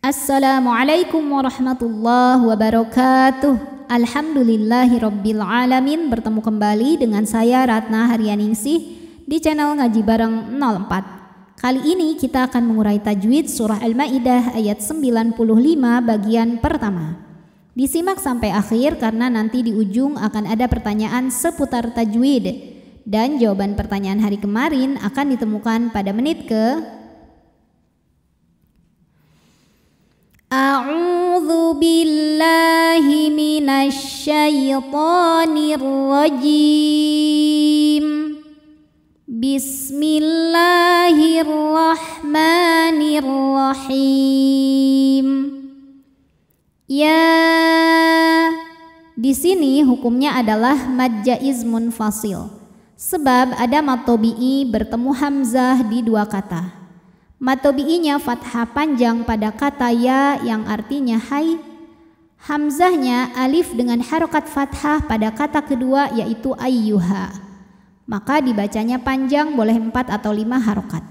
Assalamualaikum warahmatullahi wabarakatuh. Alhamdulillahirabbil alamin. Bertemu kembali dengan saya Ratna Haryaningsih di channel Ngaji Bareng 04. Kali ini kita akan mengurai tajwid surah Al-Maidah ayat 95 bagian pertama. Disimak sampai akhir karena nanti di ujung akan ada pertanyaan seputar tajwid dan jawaban pertanyaan hari kemarin akan ditemukan pada menit ke A'udzu billahi minasy syaithanir rajim. Bismillahirrahmanirrahim. Ya, di sini hukumnya adalah mad jaiz munfasil. Sebab ada mad tabi'i bertemu hamzah di dua kata. Mad tabi'inya fathah panjang pada kata ya yang artinya hai. Hamzahnya alif dengan harokat fathah pada kata kedua yaitu ayyuha. Maka dibacanya panjang boleh 4 atau 5 harokat.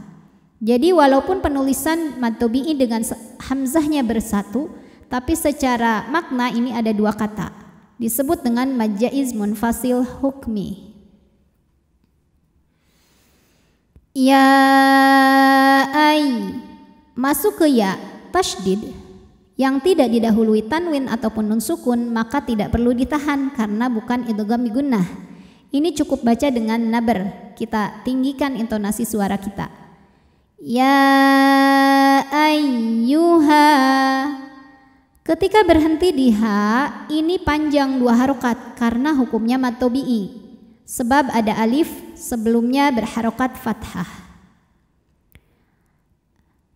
Jadi walaupun penulisan mad tabi'i dengan hamzahnya bersatu, tapi secara makna ini ada dua kata. Disebut dengan mad jaiz munfasil hukmi. Ya ay, masuk ke ya tasydid yang tidak didahului tanwin ataupun nun sukun maka tidak perlu ditahan karena bukan idgham bi gunnah. Ini cukup baca dengan nabar. Kita tinggikan intonasi suara kita. Ya ayyuha. Ketika berhenti di ha, ini panjang 2 harokat karena hukumnya mad tabi'i. Sebab ada alif sebelumnya berharokat fathah.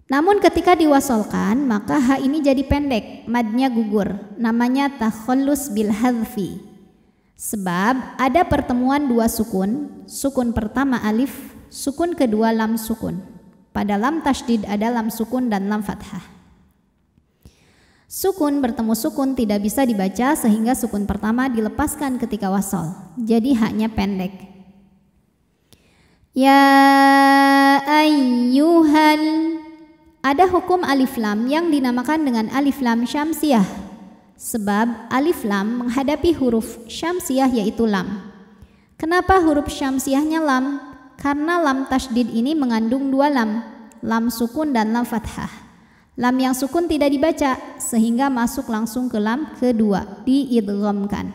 Namun ketika diwasolkan maka ha ini jadi pendek, madnya gugur. Namanya takhallus bil hadfi. Sebab ada pertemuan 2 sukun. Sukun pertama alif, sukun kedua lam sukun. Pada lam tasydid ada lam sukun dan lam fathah. Sukun bertemu sukun tidak bisa dibaca sehingga sukun pertama dilepaskan ketika wasol. Jadi haknya pendek. Ya ayyuhal. Ada hukum alif lam yang dinamakan dengan alif lam syamsiyah. Sebab alif lam menghadapi huruf syamsiyah yaitu lam. Kenapa huruf syamsiyahnya lam? Karena lam tasydid ini mengandung 2 lam. Lam sukun dan lam fathah. Lam yang sukun tidak dibaca sehingga masuk langsung ke lam kedua, diidghamkan.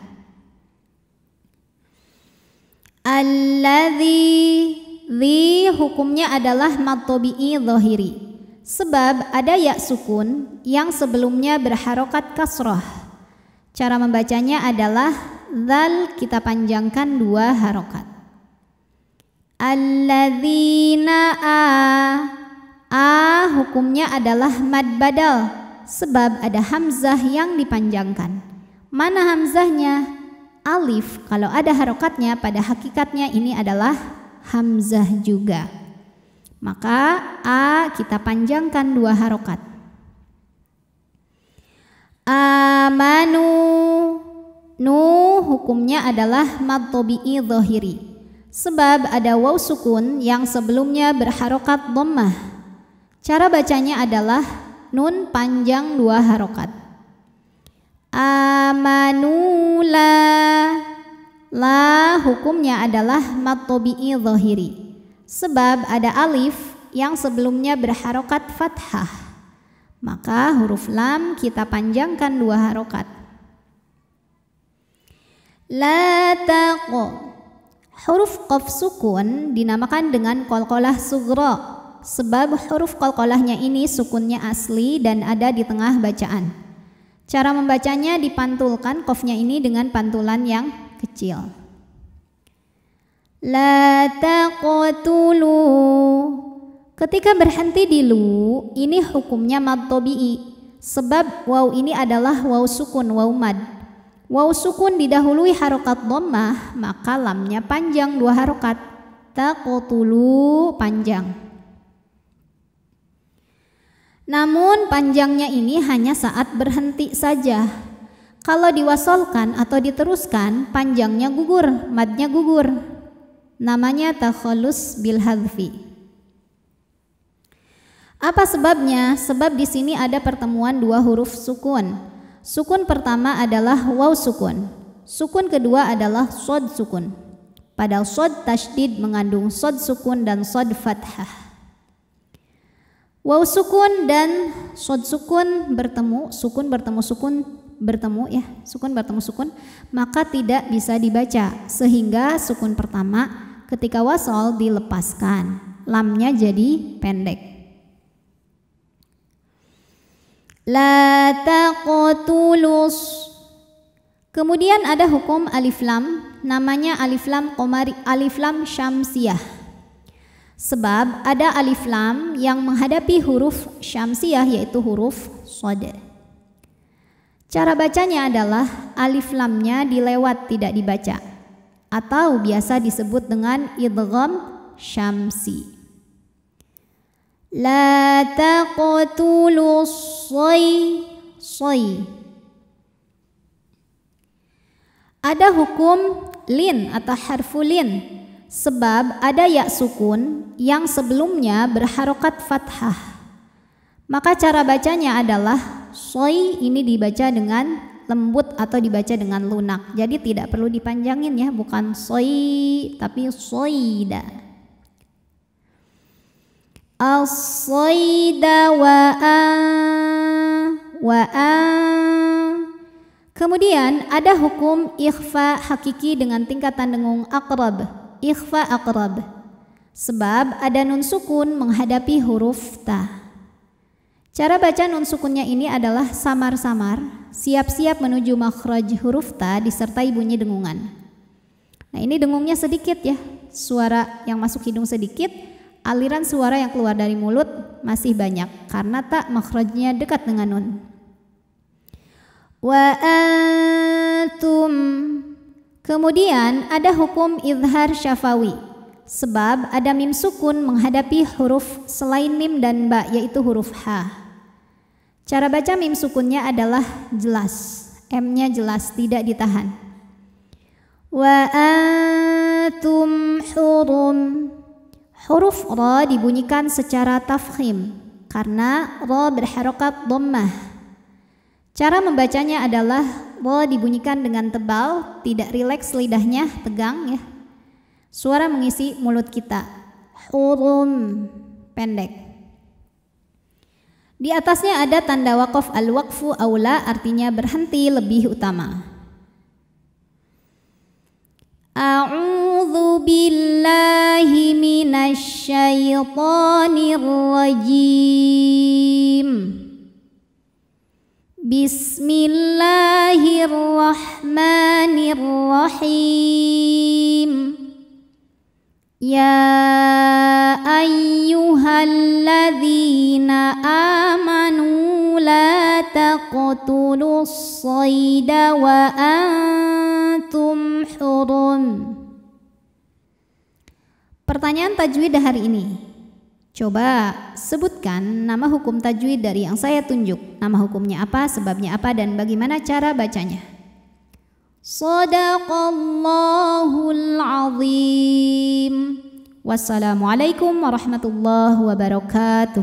Alladzi, dzi hukumnya adalah mad tabi'i dhahiri. Sebab ada ya sukun yang sebelumnya berharokat kasrah. Cara membacanya adalah dzal kita panjangkan 2 harokat. Alladzina A hukumnya adalah mad badal sebab ada hamzah yang dipanjangkan. Mana hamzahnya? Alif kalau ada harokatnya pada hakikatnya ini adalah hamzah juga. Maka A kita panjangkan 2 harokat. Amanu, nu hukumnya adalah mad tabi'i dhahiri. Sebab ada waw sukun yang sebelumnya berharokat dhammah. Cara bacanya adalah nun panjang 2 harokat. Amanula, la hukumnya adalah mad tabi'i dhahiri. Sebab ada alif yang sebelumnya berharokat fathah. Maka huruf lam kita panjangkan 2 harokat. La taqo. Huruf qaf sukun dinamakan dengan qalqalah sughra. Sebab huruf qalqalahnya ini sukunnya asli dan ada di tengah bacaan. Cara membacanya dipantulkan qafnya ini dengan pantulan yang kecil. La taqtulu. Ketika berhenti di lu, ini hukumnya mad tabi'i. Sebab waw ini adalah waw sukun, waw mad. Waw sukun didahului harokat dhammah, maka lamnya panjang 2 harokat. Taqtulu panjang. Namun panjangnya ini hanya saat berhenti saja. Kalau diwasolkan atau diteruskan panjangnya gugur, madnya gugur. Namanya takhallus bil hadfi. Apa sebabnya? Sebab di sini ada pertemuan dua huruf sukun. Sukun pertama adalah waw sukun. Sukun kedua adalah shad sukun. Padahal shad tasydid mengandung shad sukun dan shad fathah. Waw sukun dan shad sukun bertemu, sukun bertemu sukun bertemu ya, sukun bertemu sukun, maka tidak bisa dibaca sehingga sukun pertama ketika wasol dilepaskan. Lamnya jadi pendek. La taqtulus. Kemudian ada hukum alif lam, namanya alif lam qomari, alif lam syamsiyah. Sebab ada alif lam yang menghadapi huruf syamsiyah yaitu huruf shad. Cara bacanya adalah alif lamnya dilewat tidak dibaca atau biasa disebut dengan idgham syamsi. La taqtulus soy. Ada hukum lin atau harfu lin. Sebab ada ya sukun yang sebelumnya berharokat fathah. Maka cara bacanya adalah soy ini dibaca dengan lembut atau dibaca dengan lunak. Jadi tidak perlu dipanjangin ya, bukan soy tapi soida. As-soida wa'a. Kemudian ada hukum ikhfa hakiki dengan tingkatan dengung aqrab. Ikhfa aqrab. Sebab ada nun sukun menghadapi huruf ta. Cara baca nun sukunnya ini adalah samar-samar, siap-siap menuju makhraj huruf ta disertai bunyi dengungan. Nah, ini dengungnya sedikit ya. Suara yang masuk hidung sedikit, aliran suara yang keluar dari mulut masih banyak karena ta makhrajnya dekat dengan nun. Wa antum. Kemudian ada hukum izhar syafawi. Sebab ada mim sukun menghadapi huruf selain mim dan ba yaitu huruf ha. Cara baca mim sukunnya adalah jelas. M-nya jelas, tidak ditahan. Wa antum hurum. Huruf ra dibunyikan secara tafkhim karena ra berharokat dhammah. Cara membacanya adalah ra dibunyikan dengan tebal, tidak rileks lidahnya, tegang ya. Suara mengisi mulut kita. Hurum, pendek. Di atasnya ada tanda waqaf, al-waqfu aula artinya berhenti lebih utama. A'udzu billahi minasy syaithanir rajim. Bismillahirrahmanirrahim. Ya ayyuhalladzina amanu la taqtulus sayda wa antum hurum. Pertanyaan tajwid hari ini. Coba sebutkan nama hukum tajwid dari yang saya tunjuk. Nama hukumnya apa, sebabnya apa, dan bagaimana cara bacanya. Shadaqallahul azim. Wassalamualaikum warahmatullahi wabarakatuh.